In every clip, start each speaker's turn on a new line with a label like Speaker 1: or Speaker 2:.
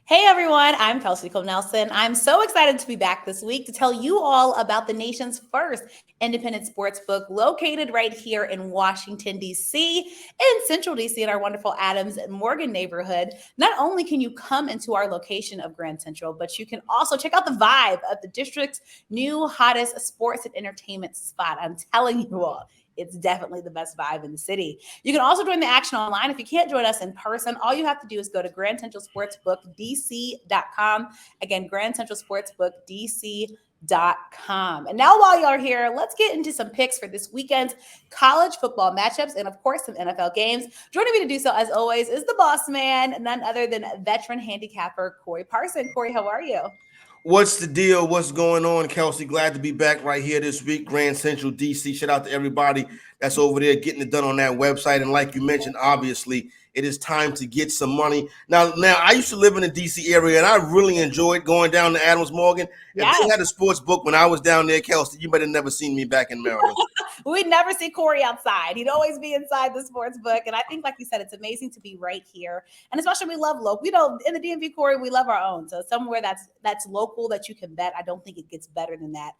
Speaker 1: Hey everyone, I'm Kelsey Nicole Nelson. I'm so excited to be back this week to tell you all about the nation's first independent sports book located right here in Washington, D.C., in Central D.C., in our wonderful Adams and Morgan neighborhood. Not only can you come into our location of Grand Central, but you can also check out the vibe of the district's new hottest sports and entertainment spot. I'm telling you all, it's definitely the best vibe in the city. You can also join the action online. If you can't join us in person, all you have to do is go to grandcentralsportsbookdc.com. Again, grandcentralsportsbookdc.com. And now while y'all are here, let's get into some picks for this weekend's college football matchups and, of course, some NFL games. Joining me to do so, as always, is the boss man, none other than veteran handicapper Corey Parson. Corey, how are you?
Speaker 2: What's the deal? What's going on, Kelsey? Glad to be back right here this week. Grand Central DC. Shout out to everybody that's over there getting it done on that website. And like you mentioned, obviously, it is time to get some money. Now, I used to live in the DC area, and I really enjoyed going down to Adams Morgan. If they had a sports book when I was down there, Kelsey, you might have never seen me back in Maryland.
Speaker 1: We'd never see Corey outside. He'd always be inside the sports book. And I think, like you said, it's amazing to be right here. And especially we love local. In the DMV, Corey, we love our own. So somewhere that's local that you can bet. I don't think it gets better than that.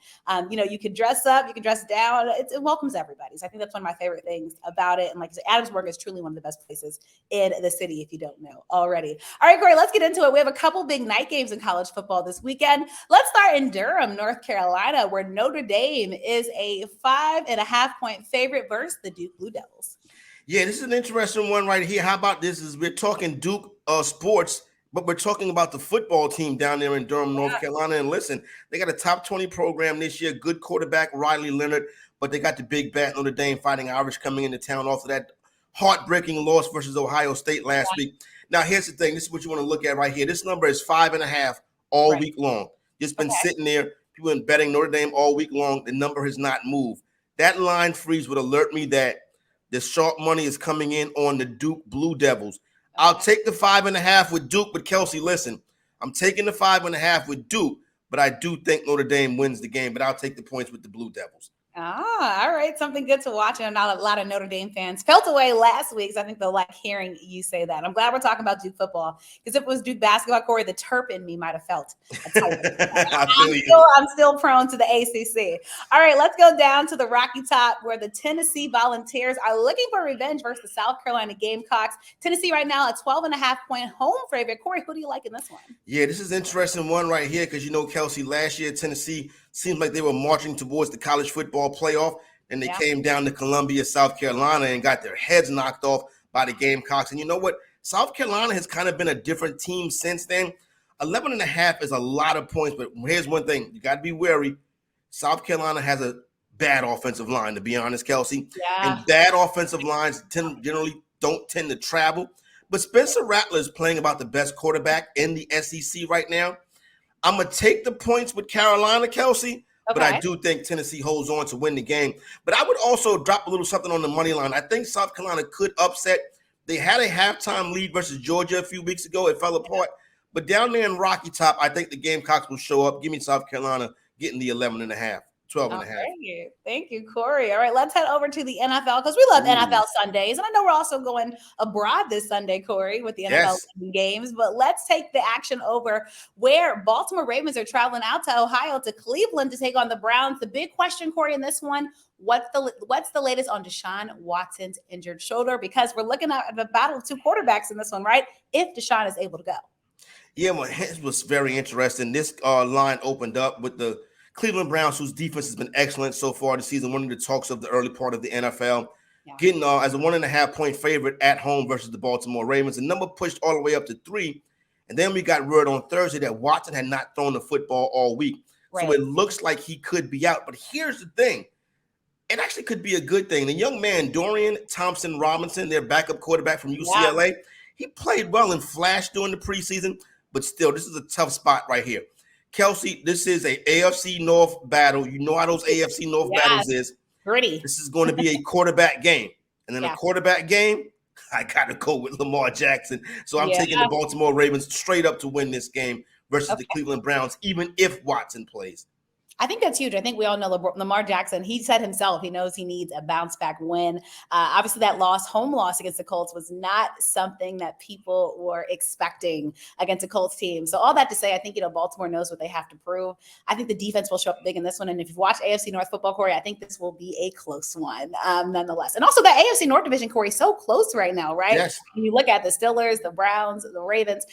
Speaker 1: You can dress up, you can dress down. It welcomes everybody. So I think that's one of my favorite things about it. And like I said, Adamsburg is truly one of the best places in the city, if you don't know already. All right, Corey, let's get into it. We have a couple big night games in college football this weekend. Let's start in Durham, North Carolina, where Notre Dame is a 5.5-point favorite versus the Duke Blue Devils.
Speaker 2: Yeah, this is an interesting one right here. How about this? We're talking Duke sports, but we're talking about the football team down there in Durham, North Carolina. And listen, they got a top 20 program this year. Good quarterback, Riley Leonard, but they got the big bat Notre Dame Fighting Irish coming into town off of that heartbreaking loss versus Ohio State last week. Now, here's the thing. This is what you want to look at right here. This number is 5.5 all week long. It's been sitting there. People have been betting Notre Dame all week long. The number has not moved. That line freeze would alert me that the sharp money is coming in on the Duke Blue Devils. I'll take the 5.5 with Duke, but Kelsey, listen, I'm taking the 5.5 with Duke, but I do think Notre Dame wins the game, but I'll take the points with the Blue Devils.
Speaker 1: All right. Something good to watch. And not a lot of Notre Dame fans felt away last week. So I think they'll like hearing you say that. I'm glad we're talking about Duke football, because if it was Duke basketball, Corey, the Terp in me might have felt. I'm still prone to the ACC. All right. Let's go down to the Rocky Top, where the Tennessee Volunteers are looking for revenge versus the South Carolina Gamecocks. Tennessee right now a 12.5-point home favorite. Corey, who do you like in this one?
Speaker 2: Yeah, this is an interesting one right here because, Kelsey, last year Tennessee seems like they were marching towards the college football playoff, and they came down to Columbia, South Carolina, and got their heads knocked off by the Gamecocks. And you know what? South Carolina has kind of been a different team since then. 11.5 is a lot of points, but here's one thing. You got to be wary. South Carolina has a bad offensive line, to be honest, Kelsey. And bad offensive lines generally don't tend to travel. But Spencer Rattler is playing about the best quarterback in the SEC right now. I'm going to take the points with Carolina, Kelsey, but I do think Tennessee holds on to win the game. But I would also drop a little something on the money line. I think South Carolina could upset. They had a halftime lead versus Georgia a few weeks ago. It fell apart. But down there in Rocky Top, I think the Gamecocks will show up. Give me South Carolina getting the 11.5. 12.5.
Speaker 1: Thank you, Corey. All right, let's head over to the NFL, because we love NFL Sundays. And I know we're also going abroad this Sunday, Corey, with the NFL games. But let's take the action over where Baltimore Ravens are traveling out to Ohio, to Cleveland, to take on the Browns. The big question, Corey, in this one, what's the latest on Deshaun Watson's injured shoulder? Because we're looking at the battle of two quarterbacks in this one, right? If Deshaun is able to go.
Speaker 2: Yeah, well, it was very interesting. This line opened up with the Cleveland Browns, whose defense has been excellent so far this season, one of the talks of the early part of the NFL, getting as a 1.5-point favorite at home versus the Baltimore Ravens. The number pushed all the way up to 3. And then we got word on Thursday that Watson had not thrown the football all week. So it looks like he could be out. But here's the thing. It actually could be a good thing. The young man, Dorian Thompson-Robinson, their backup quarterback from UCLA, he played well and flashed during the preseason. But still, this is a tough spot right here. Kelsey, this is a AFC North battle. You know how those AFC North battles is.
Speaker 1: Gritty.
Speaker 2: This is going to be a quarterback game. And in a quarterback game, I got to go with Lamar Jackson. So I'm taking the Baltimore Ravens straight up to win this game versus the Cleveland Browns, even if Watson plays.
Speaker 1: I think that's huge. I think we all know Lamar Jackson. He said himself, he knows he needs a bounce back win. Obviously, that home loss against the Colts was not something that people were expecting against a Colts team. So all that to say, I think, Baltimore knows what they have to prove. I think the defense will show up big in this one. And if you've watched AFC North football, Corey, I think this will be a close one nonetheless. And also the AFC North division, Corey, so close right now, right?
Speaker 2: Yes.
Speaker 1: When you look at the Steelers, the Browns, the Ravens,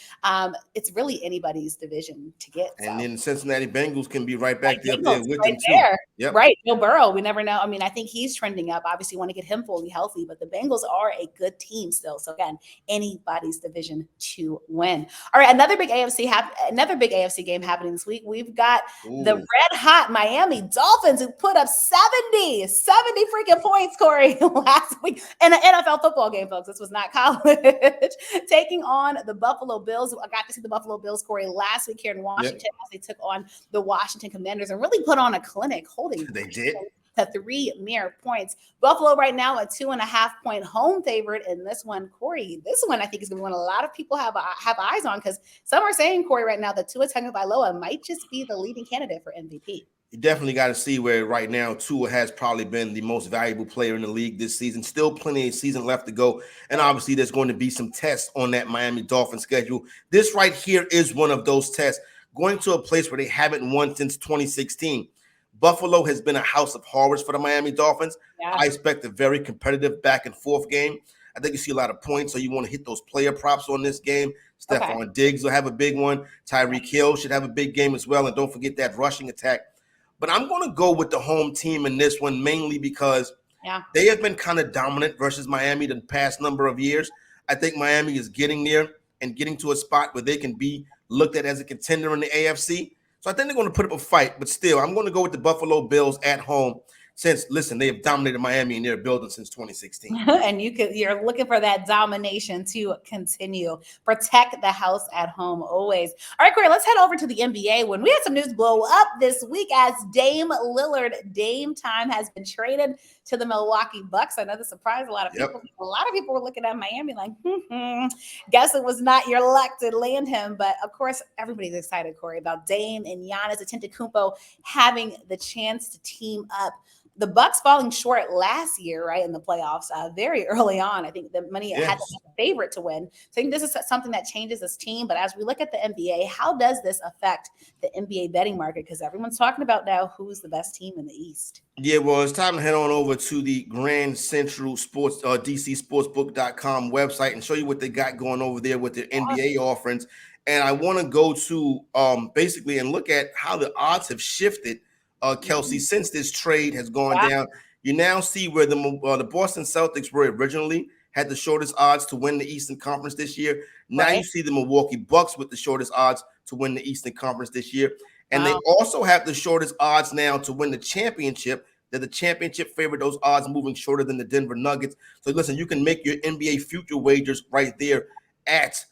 Speaker 1: it's really anybody's division to get.
Speaker 2: And then the Cincinnati Bengals can be right back there with
Speaker 1: right
Speaker 2: them too.
Speaker 1: Yep. Right. Joe Burrow, we never know. I mean, I think he's trending up. Obviously, want to get him fully healthy, but the Bengals are a good team still. So again, anybody's division to win. All right, another big AFC game happening this week. We've got the red hot Miami Dolphins who put up 70 freaking points, Corey, last week in an NFL football game, folks. This was not college. Taking on the Buffalo Bills. I got to see the Buffalo Bills, Corey, last week here in Washington as they took on the Washington Commanders and really put on a clinic, holding
Speaker 2: they did
Speaker 1: to 3 mere points. Buffalo right now a 2.5-point home favorite in this one. Corey, this one I think is going to be one a lot of people have eyes on, because some are saying, Corey, right now that Tua Tagovailoa might just be the leading candidate for MVP.
Speaker 2: You definitely got to see where right now Tua has probably been the most valuable player in the league this season. Still plenty of season left to go. And obviously there's going to be some tests on that Miami Dolphins schedule. This right here is one of those tests, going to a place where they haven't won since 2016. Buffalo has been a house of horrors for the Miami Dolphins. Yeah. I expect a very competitive back and forth game. I think you see a lot of points, so you want to hit those player props on this game. Stephon Diggs will have a big one. Tyreek Hill should have a big game as well. And don't forget that rushing attack. But I'm going to go with the home team in this one, mainly because they have been kind of dominant versus Miami the past number of years. I think Miami is getting there and getting to a spot where they can be looked at as a contender in the AFC. So I think they're going to put up a fight, but still, I'm going to go with the Buffalo Bills at home since, listen, they have dominated Miami in their building since 2016.
Speaker 1: And you're looking for that domination to continue. Protect the house at home always. All right, Corey, let's head over to the NBA when we had some news blow up this week as Dame time has been traded to the Milwaukee Bucks. I know this surprised a lot of people. A lot of people were looking at Miami like, guess it was not your luck to land him. But of course, everybody's excited, Corey, about Dame and Giannis Antetokounmpo having the chance to team up. The Bucks falling short last year, right, in the playoffs, very early on. I think the money had to be a favorite to win. So I think this is something that changes this team. But as we look at the NBA, how does this affect the NBA betting market? Because everyone's talking about now who's the best team in the East.
Speaker 2: Yeah, well, it's time to head on over to the Grand Central Sports, DC sportsbook.com website and show you what they got going over there with their NBA offerings. And I want to go to basically and look at how the odds have shifted, Kelsey, since this trade has gone down. You now see where the Boston Celtics were originally, had the shortest odds to win the Eastern Conference this year. Now you see the Milwaukee Bucks with the shortest odds to win the Eastern Conference this year. And they also have the shortest odds now to win the championship. They're the championship favorite, those odds moving shorter than the Denver Nuggets. So listen, you can make your NBA future wagers right there at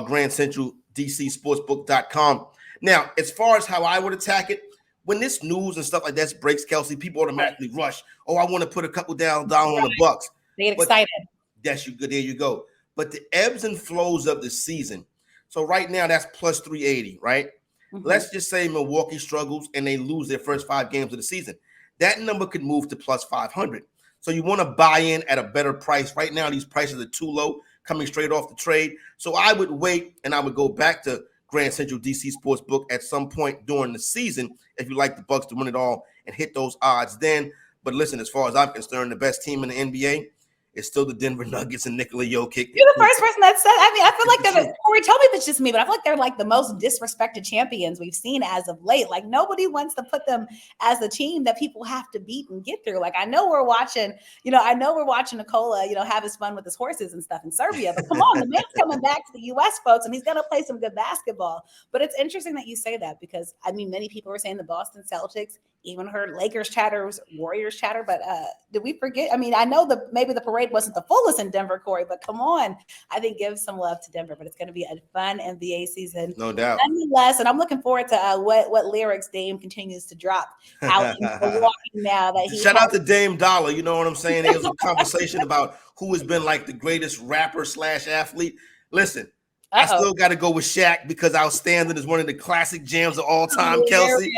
Speaker 2: Grand Central DC sportsbook.com. Now, as far as how I would attack it, when this news and stuff like that breaks, Kelsey, people automatically rush. Oh, I want to put a couple down on the Bucks.
Speaker 1: They get excited.
Speaker 2: There you go. But the ebbs and flows of the season. So right now, that's plus 380, right? Let's just say Milwaukee struggles and they lose their first 5 games of the season. That number could move to plus 500. So you want to buy in at a better price. Right now, these prices are too low, coming straight off the trade. So I would wait and I would go back to Grand Central DC Sportsbook at some point during the season if you like the Bucks to win it all and hit those odds then. But listen, as far as I'm concerned, the best team in the NBA is still the Denver Nuggets and Nikola Jokic.
Speaker 1: You're the first person that said. I mean, I feel like they're. Corey, tell me if it's just me, but I feel like they're like the most disrespected champions we've seen as of late. Like nobody wants to put them as the team that people have to beat and get through. Like I know we're watching Nikola, have his fun with his horses and stuff in Serbia. But come on, the man's coming back to the U.S., folks, and he's gonna play some good basketball. But it's interesting that you say that because I mean, many people were saying the Boston Celtics. Even heard Lakers chatter, Warriors chatter, but did we forget? I mean, I know maybe the parade wasn't the fullest in Denver, Corey, but come on. I think give some love to Denver, but it's going to be a fun NBA season.
Speaker 2: No doubt.
Speaker 1: Nonetheless, and I'm looking forward to what lyrics Dame continues to drop out in Milwaukee now. Shout
Speaker 2: out to Dame Dollar, you know what I'm saying? There was a conversation about who has been like the greatest rapper / athlete. Listen, I still got to go with Shaq because Outstanding is one of the classic jams of all time, Kelsey.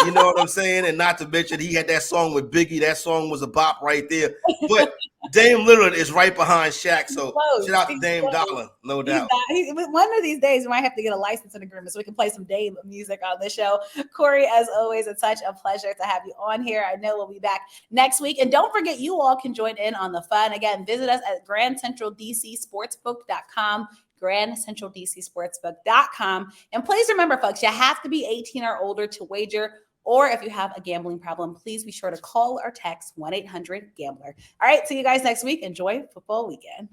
Speaker 2: You know what I'm saying? And not to mention, he had that song with Biggie. That song was a bop right there. But Dame Lillard is right behind Shaq. So shout out to Dame Dollar, no doubt.
Speaker 1: One of these days, we might have to get a licensing agreement so we can play some Dame music on the show. Corey, as always, it's such a pleasure to have you on here. I know we'll be back next week. And don't forget, you all can join in on the fun. Again, visit us at GrandCentralDCSportsbook.com. GrandCentralDCSportsbook.com. And please remember, folks, you have to be 18 or older to wager. Or if you have a gambling problem, please be sure to call or text 1-800-GAMBLER. All right, see you guys next week. Enjoy football weekend.